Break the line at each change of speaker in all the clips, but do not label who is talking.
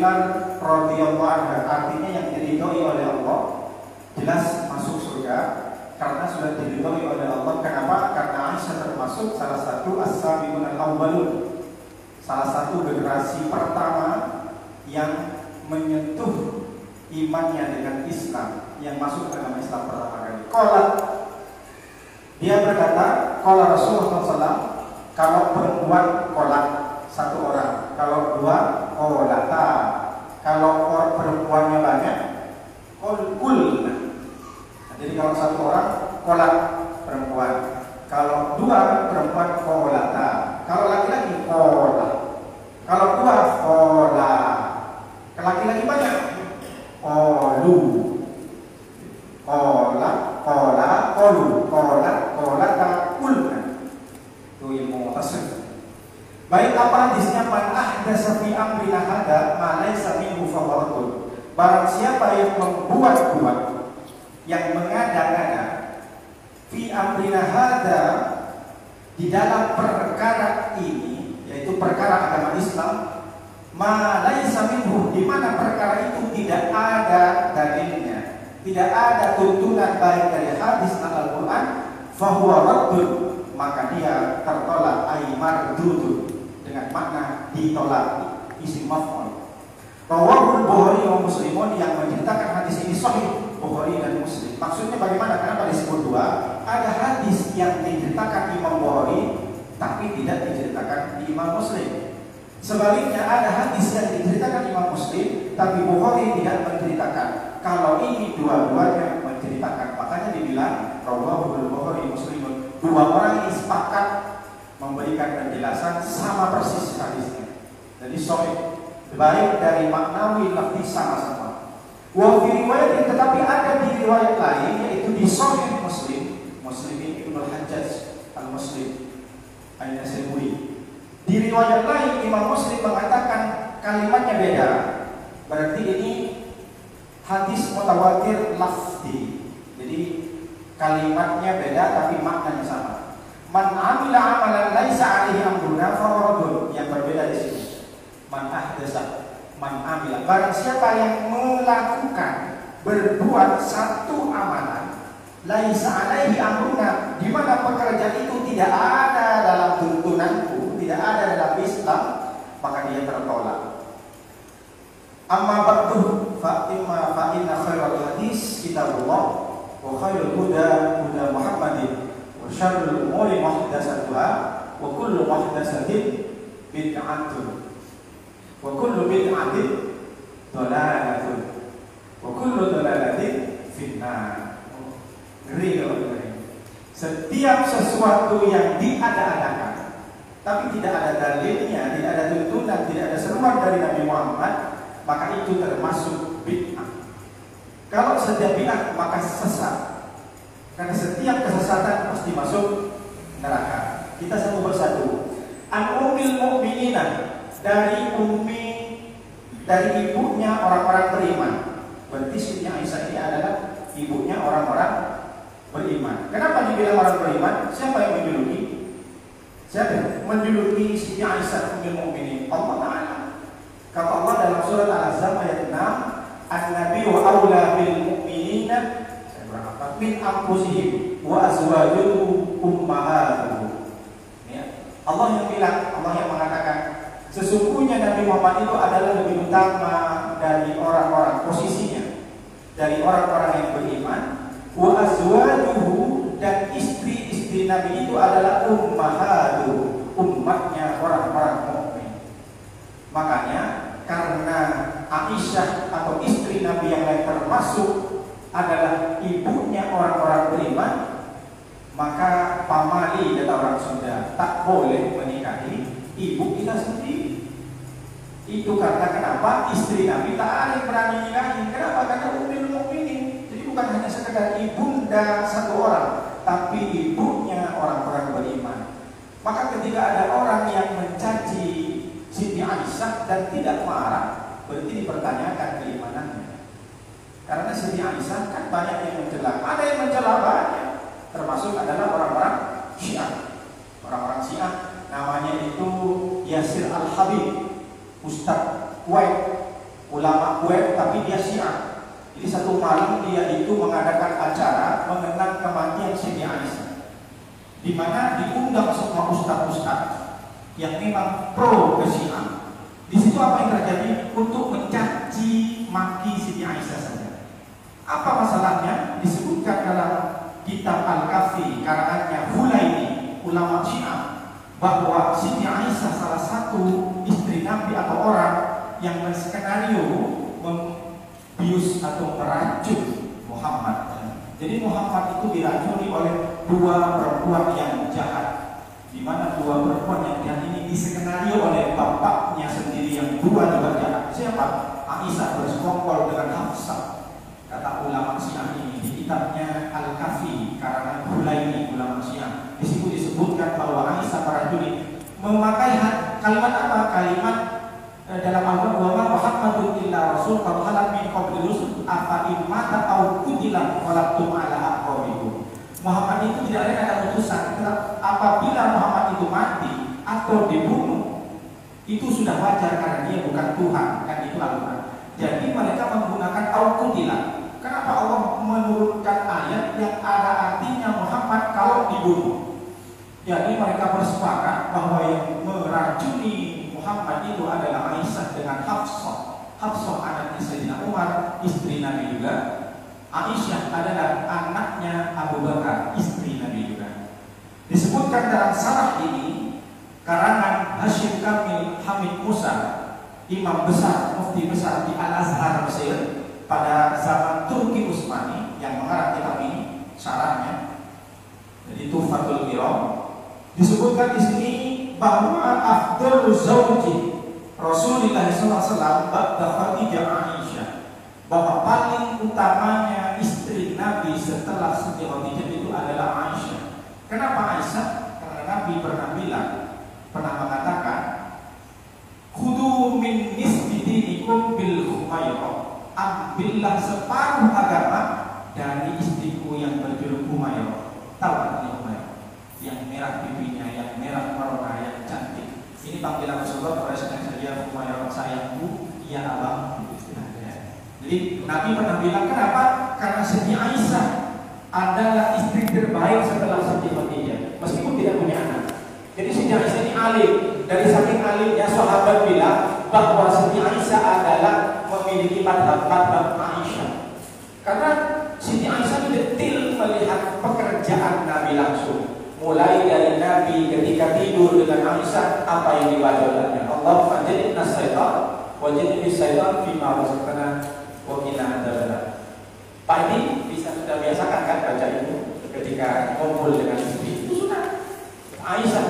Bilar radhiyallahu anha, artinya yang diridhoi oleh Allah jelas masuk surga karena sudah diridhoi oleh Allah. Kenapa? Karena Aisyah termasuk salah satu as-sabiqun al-awwalun, salah satu generasi pertama yang menyentuh imannya dengan Islam, yang masuk ke dalam Islam pertama kali. Dia berkata, qala Rasulullah SAW, kalau perempuan kolak satu orang, kalau dua kolata, kalau perempuannya banyak kul. Jadi kalau satu orang kolak perempuan, kalau dua perempuan kolata, kalau laki-laki kolak, kalau dua kolak, laki-lagi banyak kolu, kolak, kolu, kolata, kul. Itu ilmu tasawuf. Baik, apa hadisnya? Man ahdatsa fi amrina hada ma laysa minhu fahuwa. Barang siapa yang membuat yang mengada-ngada fi amrina hada, di dalam perkara ini, yaitu perkara agama Islam, ma laysa minhu, di mana perkara itu tidak ada dalilnya, tidak ada tuntunan baik dari hadis dan Al-Qur'an, fahuwa raddun, maka dia tertolak, ay mardudun, dengan makna ditolak, isim maf'ul. Rawahul Bukhari wa Muslimun, yang menceritakan hadis ini sahih Bukhari dan Muslim. Maksudnya bagaimana? Kenapa disebut dua? Ada hadis yang diceritakan Imam Bukhari tapi tidak diceritakan di Imam Muslim. Sebaliknya ada hadis yang diceritakan Imam Muslim tapi Bukhari tidak menceritakan. Kalau ini dua-duanya menceritakan, makanya dibilang Rawahul Bukhari Muslimun. Dua orang ini sepakat memberikan penjelasan sama persis hadisnya. Jadi sahih, baik dari maknawi lafzi sama-sama. Wa fi riwayat, tetapi ada di riwayat lain, yaitu di Sahih Muslim ini Ibnu Hajjaj Al-Muslim An-Nasaburi. Di riwayat lain Imam Muslim mengatakan kalimatnya beda. Berarti ini hadis mutawatir lafzi. Jadi kalimatnya beda tapi maknanya sama. Man amila amalan laisa alaihi amruna fahuwa. Yang berbeda di sini. Man ahdatsa, man amila, barang siapa yang melakukan, berbuat satu amalan laisa alaihi amruna, di mana pekerjaan itu tidak ada dalam tuntunanku, tidak ada dalam Islam, maka dia tertolak. Amma ba'du fa inna khairal hadis kitabullah wa khairul huda huda Muhammadin wa syarrul umuri muhdatsatuha wa kullu muhdatsatin bid'atun wa kullu bid'atin dhalalatun wa kullu dhalalatin finnar. Ngeri kalau ini. Setiap sesuatu yang diada-adakan tapi tidak ada dalilnya, tidak ada tuntunan, tidak ada seruan dari Nabi Muhammad, maka itu termasuk bid'ah. Kalau setiap bid'ah maka sesat. Karena setiap kesesatan pasti masuk neraka. Kita satu persatu. An ummil mu'minina, dari ibunya orang-orang beriman. Berarti Siti Aisyah ini adalah ibunya orang-orang beriman. Kenapa dibilang orang beriman? Siapa yang menjuluki? Siapa menjuluki Siti Aisyah ummul mukminin? Allah Ta'ala. Kata Allah dalam surat Al-Ahzab ayat 6, An-Nabiyyu aula bil mu'minina min anfusihim wa azwajuhum ummahatuhum. Ya. Allah yang bilang, Allah yang mengatakan, sesungguhnya Nabi Muhammad itu adalah lebih utama dari orang-orang, posisinya dari orang-orang yang beriman. Wa azwajuhu, dan istri-istri Nabi itu adalah ummahatu, umatnya orang-orang mukmin. Makanya karena Aisyah atau istri Nabi yang lain termasuk adalah ibunya orang-orang beriman, maka pamali, kata orang Sunda, tak boleh menikahi ibu kita sendiri. Itu karena kenapa? Istri Nabi tak ada yang berani nikahi. Kenapa? Karena ummul mukminin. Jadi bukan hanya sekedar ibunda satu orang, tapi ibunya orang-orang beriman. Maka ketika ada orang yang mencaci Siti Aisyah dan tidak marah, berarti dipertanyakan keimanannya. Karena Siti Aisyah kan banyak yang mencela. Ada yang mencela banyak, termasuk adalah orang-orang Syiah. Orang-orang Syiah namanya itu Yasir Al-Habib, Ustadz Kuwait ulama Kuwait tapi dia Syiah. Jadi satu malam dia itu mengadakan acara mengenang kematian Siti Aisyah, di mana diundang semua ustaz-ustaz yang memang pro ke Syiah. Di situ apa yang terjadi? Untuk mencaci maki Siti Aisyah saja. Apa masalahnya? Disebutkan dalam kitab Al-Kafi karangannya Hulaini, ulama Syiah, bahwa Siti Aisyah salah satu istri Nabi atau orang yang menskenario membius atau meracun Muhammad. Jadi Muhammad itu diracuni oleh dua perempuan yang jahat, di mana dua perempuan yang jahat ini diskenario oleh bapaknya sendiri yang dua juga jahat. Siapa? Aisyah bersekongkol dengan Hafsah. Kata ulama Syiah ini di kitabnya Al-Kafi karangan Hulaini, ulama Syiah. Di situ disebutkan bahwa Aisyah meracuni, memakai kalimat apa? Kalimat dalam Al-Quran, wa Muhammadun illa rasul qad khalat min qabli rusul afa in mata aw qutila qalabtum ala aqabikum. Muhammad itu tidak lain ada utusan. Apabila Muhammad itu mati atau dibunuh, itu sudah wajar karena dia bukan Tuhan, kan itu Al-Quran. Jadi mereka menggunakan aw qutila. Kenapa Allah menurunkan ayat yang ada artinya Muhammad kalau dibunuh? Jadi mereka bersepakat bahwa yang meracuni Muhammad itu adalah Aisyah dengan Hafsah. Hafsah anaknya Sayyidina Umar, istri Nabi juga. Aisyah adalah anaknya Abu Bakar, istri Nabi juga. Disebutkan dalam sarah ini karangan Hashim Kamil Hamid Musa, imam besar, mufti besar di Al-Azhar Mesir pada zaman Turki Utsmani yang mengarang kitab ini, sarahnya. Jadi Tuhfatul Kiram. Disebutkan di sini bahwa afdalul zauji Rasulullah SAW ba'da Khadijah Aisyah, bahwa paling utamanya istri Nabi setelah Siti Khadijah itu adalah Aisyah. Kenapa Aisyah? Karena Nabi pernah bilang, pernah mengatakan, khudu min nisbi dinikum bil Humairah, ambillah separuh agama dari istriku yang berjuluk Humairah. Tahu artinya Humairah? Yang merah pipinya, yang merah merona, yang cantik. Ini panggilan Rasulullah pada saja Humairah sayangku, ya abang. Jadi Nabi pernah bilang, kenapa? Karena Siti Aisyah adalah istri terbaik setelah Siti Khadijah, meskipun tidak punya anak. Jadi Siti Aisyah ini alim. Dari saking alimnya sahabat bilang bahwa Siti Aisyah adalah memiliki madhab Aisyah. Karena Siti Aisyah detil melihat pekerjaan Nabi langsung. Mulai dari Nabi ketika tidur dengan Aisyah, apa yang dibaca olehnya. Allah fajidna syaitan wajidni syaitan fima razaqtana wa qina adzabannar. Pak ini bisa sudah biasakan kan baca itu ketika kumpul dengan istri. Itu sudah. Aisyah.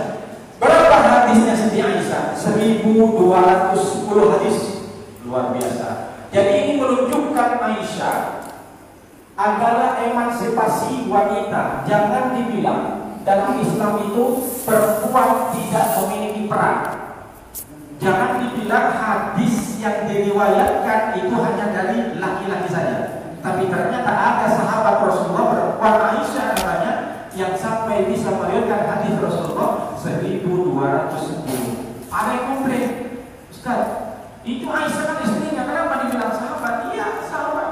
Berapa hadisnya Siti Aisyah? 1210 hadis. Luar biasa. Jadi ini menunjukkan Aisyah adalah emansipasi wanita. Jangan dibilang dalam Islam itu perempuan tidak memiliki peran. Jangan dibilang hadis yang diriwayatkan itu hanya dari laki-laki saja. Tapi ternyata ada sahabat Rasulullah perempuan Aisyah namanya yang sampai bisa meriwayatkan hadis Rasulullah 1210. Ada yang komplain, Ustaz, itu Aisyah kan istrinya, kenapa dibilang sahabat? Iya, sahabat.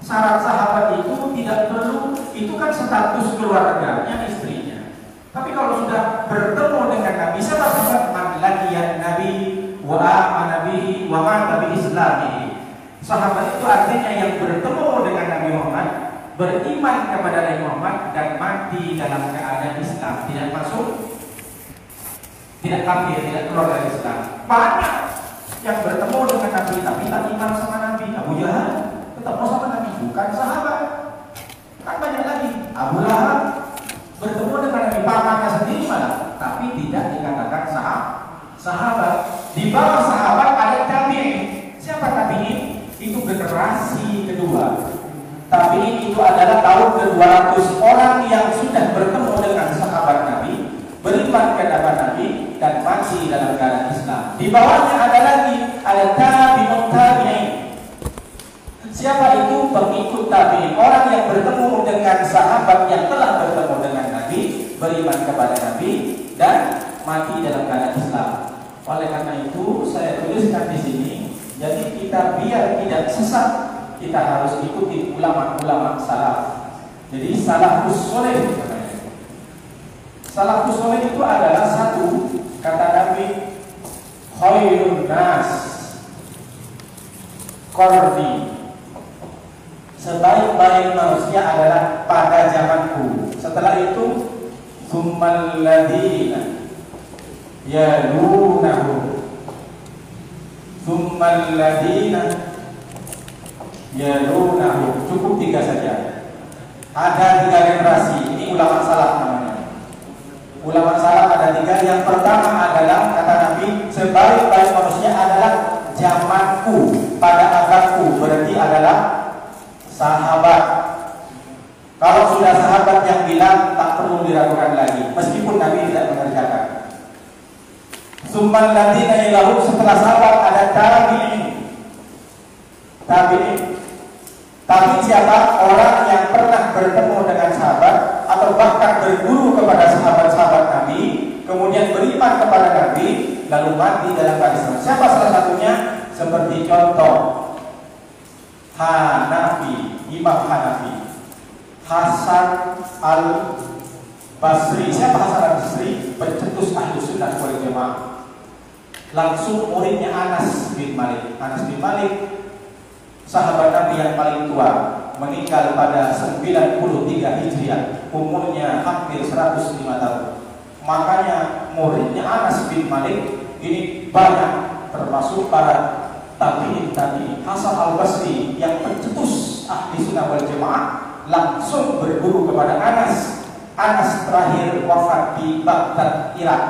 Syarat sahabat itu tidak perlu, itu kan status keluarganya istrinya. Tapi kalau sudah bertemu dengan Nabi, siapa sahabat? Man laqiyan Nabi wa amana bihi wa mata bi islamihi. Sahabat itu artinya yang bertemu dengan Nabi Muhammad, beriman kepada Nabi Muhammad dan mati dalam keadaan Islam, tidak masuk, tidak kafir, tidak keluar dari Islam. Banyak yang bertemu dengan Nabi tapi tak iman sama Nabi. Abu Jahal ketemu sama Nabi, bukan sahabat. Kan banyak lagi. Abu Lahab bertemu dengan Nabi, pamannya sendiri malah, tapi tidak dikatakan sahabat. Di bawah sahabat ada tabi'in. Siapa tabi'in? Itu generasi kedua. Tabi'in itu adalah tahun ke-200, orang yang sudah bertemu dengan sahabat Nabi, beriman kepada Nabi dan mati dalam keadaan Islam. Di bawahnya ada lagi, ada tabi'un tabi'in. Siapa itu? Pengikut tabi'in, orang yang bertemu dengan sahabat yang telah bertemu dengan Nabi, beriman kepada Nabi dan mati dalam keadaan Islam. Oleh karena itu saya tuliskan di sini. Jadi kita kita biar tidak sesat, kita harus ikuti ulama-ulama salaf. Jadi salafus soleh namanya. Salafus soleh itu adalah satu, kata Nabi, khairun nas qarni, sebaik-baik manusia adalah pada zamanku. Setelah itu tsummal ladzina yalunahu, tsummal ladzina yalunahu. Cukup 3 saja. Ada 3 generasi. Ini ulama salaf namanya. Ulama salaf ada 3. Yang pertama adalah, kata Nabi, sebaik-baik manusia adalah zamanku, pada abadku. Berarti adalah sahabat. Kalau sudah sahabat yang bilang, tak perlu diragukan lagi, meskipun Nabi tidak mengerjakan. Tsummal ladzina yalunahu, setelah sahabat ada tabi'in. Tabi'in. Tapi siapa? Orang yang pernah bertemu dengan sahabat atau bahkan berguru kepada sahabat-sahabat Nabi, kemudian beriman kepada Nabi, lalu mati dalam keadaan. Siapa salah satunya? Seperti contoh Hanafi, Imam Hanafi, Hasan al-Basri. Siapa Hasan al-Basri? Pencetus Ahlus Sunnah wal Jamaah. Langsung muridnya Anas bin Malik. Anas bin Malik, sahabat Nabi yang paling tua, meninggal pada 93 Hijriah, umurnya hampir 105 tahun. Makanya muridnya Anas bin Malik ini banyak, termasuk para tabi'in. Hasan al-Basri yang pencetus Ahli Sunnah wal Jamaah langsung berguru kepada Anas. Anas terakhir wafat di Baghdad, Irak.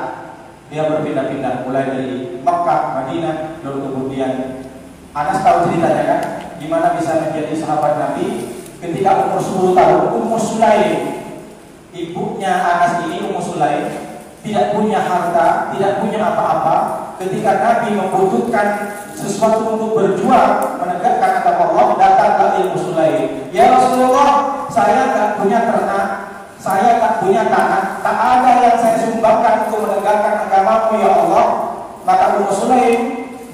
Dia berpindah-pindah mulai dari Makkah, Madinah, lalu kemudian Anas tahu ceritanya kan, gimana bisa menjadi sahabat Nabi ketika umur 10 tahun. Ummu Sulaim, ibunya Anas ini, Ummu Sulaim, tidak punya harta, tidak punya apa-apa. Ketika Nabi membutuhkan sesuatu untuk berjuang menegakkan agama Allah, datanglah Ummu Sulaim. Ya Rasulullah, saya tak punya ternak, saya tak punya tanah, tak ada yang saya sumbangkan untuk menegakkan agamamu ya Allah. Maka Ummu Sulaim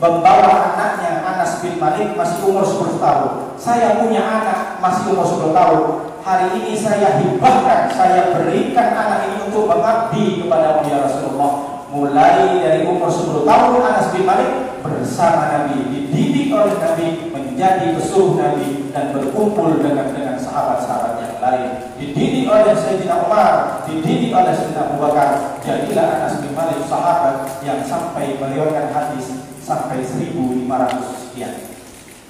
membawa anaknya Anas bin Malik, masih umur 10 tahun. Saya punya anak masih umur 10 tahun. Hari ini saya hibahkan, saya berikan anak ini untuk mengabdi kepada ya Rasulullah. Mulai dari umur 10 tahun Anas bin Malik bersama Nabi, dididik oleh Nabi, menjadi pesuruh Nabi, dan berkumpul dengan sahabat-sahabat yang lain. Dididik oleh Sayyidina Umar, dididik oleh Sayyidina Abu Bakar. Jadilah Anas bin Malik sahabat yang sampai meriwayatkan hadis sampai 1500 sekian.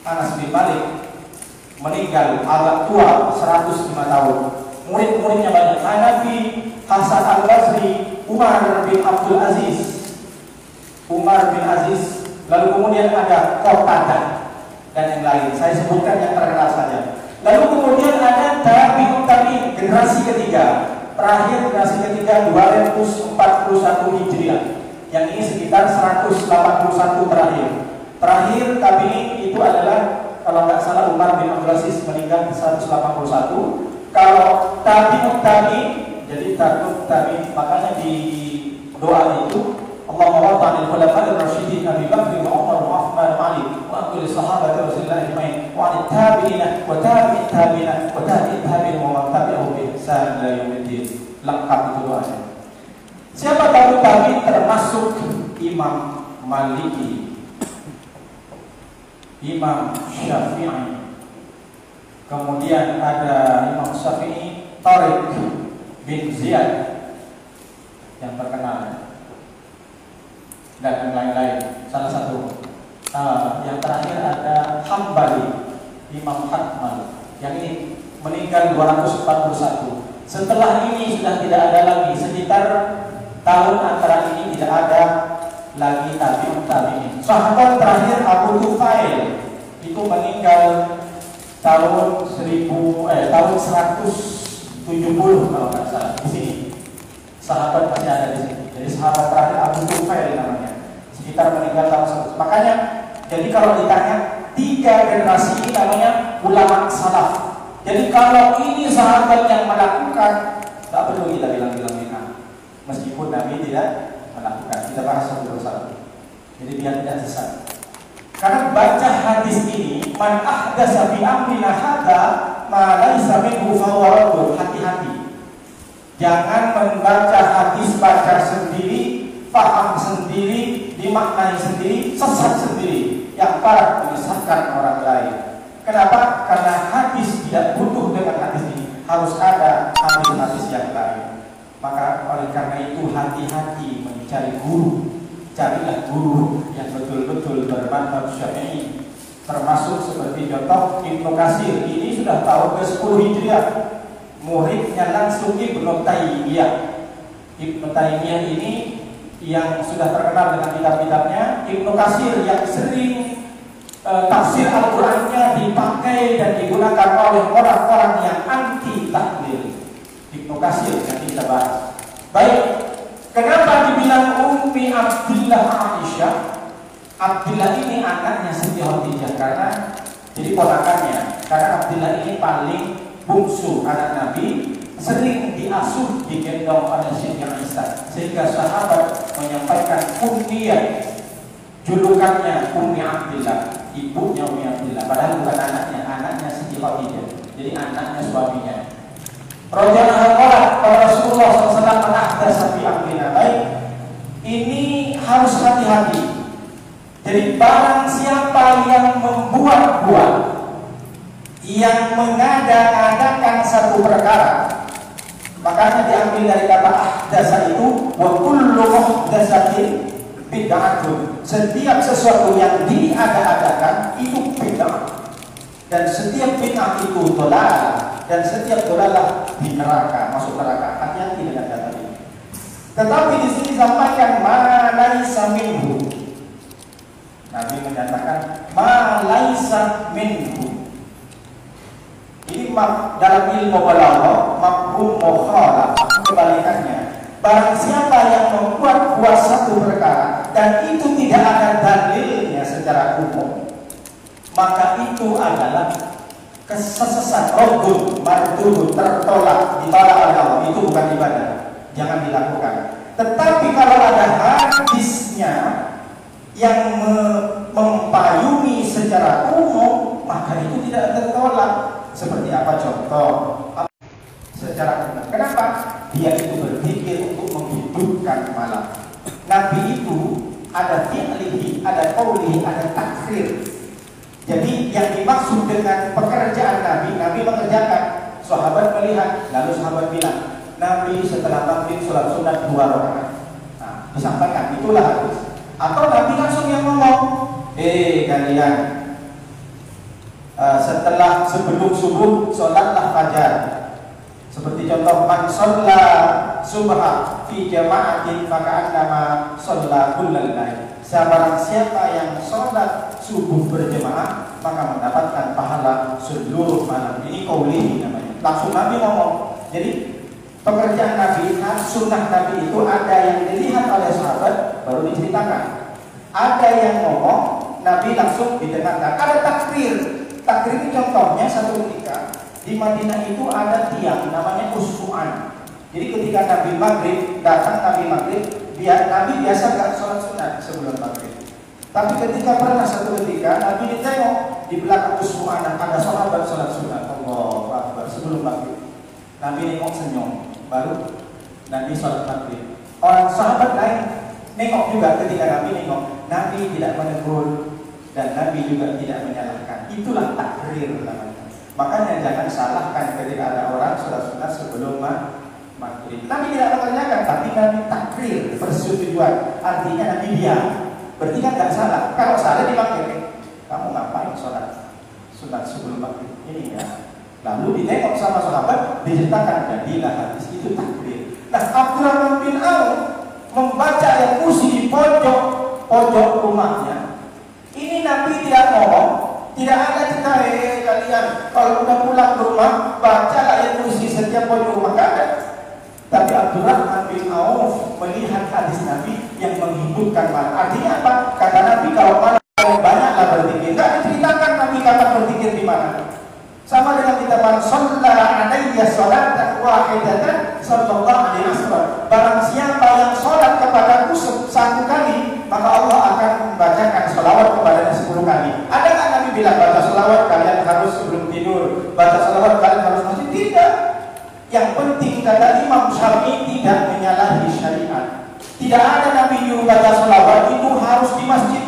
Anas bin Malik meninggal agak tua, 105 tahun. Murid-muridnya banyak. Hanafi, Hasan al-Basri, Umar bin Abdul Aziz, lalu kemudian ada Qatadah dan yang lain. Saya sebutkan yang terkenal saja. Lalu kemudian ada tabi'ut tabi'in, generasi ketiga. Terakhir generasi ketiga 241 Hijriah. Yang ini sekitar 181 terakhir. Terakhir tabi'in itu adalah, kalau nggak salah, Umar bin Abdul Aziz meninggal 181. Kalau tabi'ut tabi'in, jadi tabi'ut tabi'in, makanya di doa itu Allahumma wa'anil khulafa'ir rasyidin Abi Bakr wa Umar wa Uthman wa Ali wa kulli sahabati Rasulillah ajma'in wa 'anil tabi'ina wa tabi'it tabi'ina wa tabi'it tabi'in wa man tabi'ahum bi ihsan ila yaumiddin. Lengkap itu doanya. Siapa tahu tabi'in termasuk Imam Maliki, Imam Syafi'i. Kemudian ada Imam Syafi'i, Tariq bin Ziyad yang terkenal, dan yang lain-lain. Salah satu yang terakhir ada Hambali, Imam Hambali, yang ini meninggal 241. Setelah ini sudah tidak ada lagi. Sekitar tahun antara ini tidak ada lagi tabi'ut tabi'in. Sahabat terakhir Abu Tufail itu meninggal tahun 170 kalau nggak salah. Di sini sahabat masih ada di sini. Jadi sahabat terakhir Abu Tufail namanya, sekitar meninggal tahun 100. Makanya jadi kalau ditanya 3 generasi ini namanya ulama salaf. Jadi kalau ini sahabat yang melakukan, tak perlu kita bilang-bilang bid'ah, meskipun Nabi tidak melakukan. Kita bahas satu persatu. Jadi biar tidak sesat. Karena baca hadis ini, man ahdatsa fi amrina hadza ma laisa minhu fahuwa raddun. Hati-hati. Jangan membaca hadis baca sendiri, paham sendiri, dimaknai sendiri, sesat sendiri, yang parah menyesatkan orang lain. Kenapa? Karena hadis tidak butuh dengan hadis ini, harus ada hadis-hadis yang lain. Maka oleh karena itu hati-hati mencari guru. Carilah guru yang betul-betul bermanhaj Syafi'i. Termasuk seperti contoh Ibnu Katsir, ini sudah tahun ke-10 Hijriah. Muridnya langsung Ibnu Taimiyah. Ibnu Taimiyah ini yang sudah terkenal dengan kitab-kitabnya. Ibnu Katsir yang sering tafsir Al-Qur'annya dipakai dan digunakan oleh orang-orang yang anti tahlil. Ibnu Katsir yang kita bahas. Baik. Kenapa dibilang Ummi Abdillah Aisyah? Abdillah ini anaknya Siti Khadijah karena jadi ponakannya. Karena Abdillah ini paling bungsu anak Nabi, sering diasuh digendong oleh Siti Aisyah, sehingga sahabat menyampaikan kunyah julukannya Ummi Abdillah, ibunya Ummi Abdillah. Padahal bukan anaknya Siti Khadijah. Jadi anaknya suaminya. Rasulullah SAW menahdatsa fi amrina. Baik, ini harus hati-hati. Jadi barang siapa yang membuat-buat, yang mengada-adakan satu perkara, makanya diambil dari kata ahdatsa itu, wa kullu muhdatsatin bid'atun. Setiap sesuatu yang diada-adakan itu bid'ah. Dan setiap bid'ah itu dhalalah, dan setiap dhalalah di neraka, masuk neraka. Hati-hati dengan kata ini. Tetapi di sini disampaikan ma laisa minhu. Nabi menyatakan ma laisa minhu. Ini dalam ilmu balaghah mafhum mukhalafah, kebalikannya. Barang siapa yang membuat satu perkara dan itu tidak ada dalilnya secara umum, maka itu adalah kesesatan, rodun, mardud, tertolak, ditolak oleh Allah. Itu bukan ibadah, jangan dilakukan. Tetapi kalau ada hadisnya yang mempayungi secara umum, maka itu tidak tertolak. Seperti apa contoh? Secara umum. Kenapa? Dia itu berpikir untuk menghidupkan malam. Nabi itu ada fi'lihi, ada qaulihi, ada takfir. Jadi yang dimaksud dengan pekerjaan Nabi mengerjakan. Sahabat melihat, lalu sahabat bilang, Nabi setelah maghrib sholat sunat 2 rakaat. Nah, disampaikan, itulah hadis. Atau Nabi langsung yang ngomong, kalian, sebelum subuh sholatlah fajar. Seperti contoh, man sholla subha fi jama'atin faka'annama sholla kullal lail. Siapa yang sholat subuh berjemaah maka mendapatkan pahala seluruh malam. Ini qaulihi namanya. Langsung Nabi ngomong. Jadi pekerjaan Nabi, sunnah Nabi itu ada yang dilihat oleh sahabat baru diceritakan. Ada yang ngomong, Nabi langsung didengarkan. Ada takrir. Takrir ini contohnya satu ketika di Madinah itu ada tiang namanya usfu'an. Jadi ketika Nabi maghrib datang, Nabi biasa nggak sholat sunat sebelum maghrib. Tapi pernah satu ketika Nabi ditengok di belakang usfu'an ada sahabat sholat sunat. Allahu Akbar sebelum maghrib. Nabi nengok senyum, baru Nabi sholat maghrib. Orang sahabat lain nengok juga ketika Nabi nengok. Nabi tidak menegur dan Nabi juga tidak menyalahkan. Itulah takrir namanya. Makanya jangan salahkan ketika ada orang sholat sunat sebelum maghrib. Nabi tidak mengerjakan, tapi Nabi takrir, persetujuan. Artinya Nabi diam. Berarti kan tidak salah. Kalau salah dipanggil, kamu ngapain sholat sunat sebelum maghrib? Ini ya. Lalu ditengok sama sahabat, diceritakan jadilah hadis itu takrir. Nah, Abdurrahman bin Auf membaca yang kursi di pojok rumahnya. Ini Nabi tidak ngomong, tidak ada cerita, kalian kalau udah pulang ke rumah baca ayat kursi setiap pojok rumah, gak ada. Tapi Abdurrahman bin Auf melihat hadis Nabi yang menghidupkan malam. Artinya apa? Kata Nabi kalau malam banyaklah berzikir. Gak diceritakan Nabi kata berzikir di mana. Sama dengan kita man shalla alayya sholatan wahidatan sallallahu alaihi wasallam. Barang siapa yang sholat kepadaku 1 kali, maka Allah akan membacakan sholawat kepadanya 10 kali. bilang baca selawat kalian harus sebelum tidur, baca selawat kalian harus masjid. Tidak. Yang penting kata Imam Syafi'i tidak menyalahi syariat. Tidak ada Nabi nyuruh baca selawat itu harus di masjid